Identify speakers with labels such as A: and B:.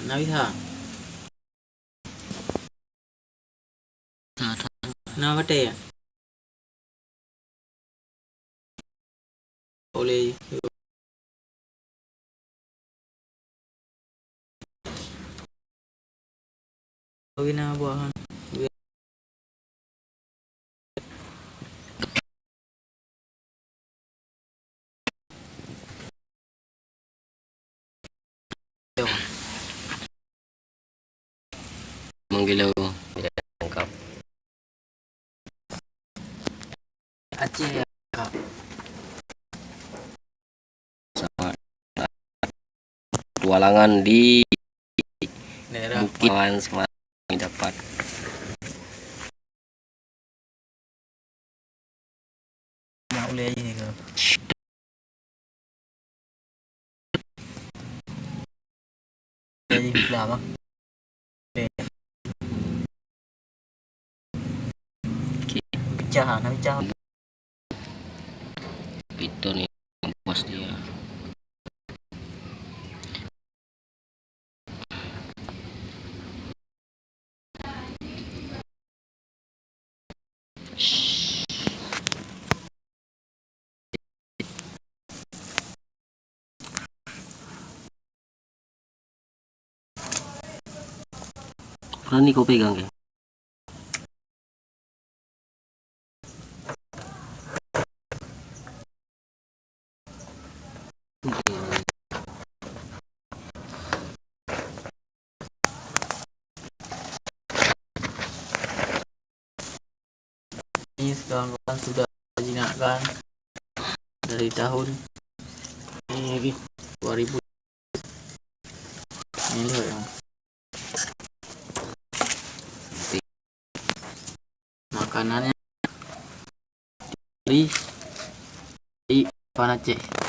A: Navisa. Navate. Oleh. Wina buahan.
B: Menggilau tangkap
A: Aceh ya.
B: sama petualangan di
A: Daerah
B: Bukit Awan Semarang dapat
A: mau oleh ini ke. Jadi lama. Pecah, pecah.
B: itu nih bos dia. Berani kau pegang ya?
A: Ini kawan-kawan sudah dijinakkan dari tahun ini 2000 ini loh yang makanannya di Panaceh.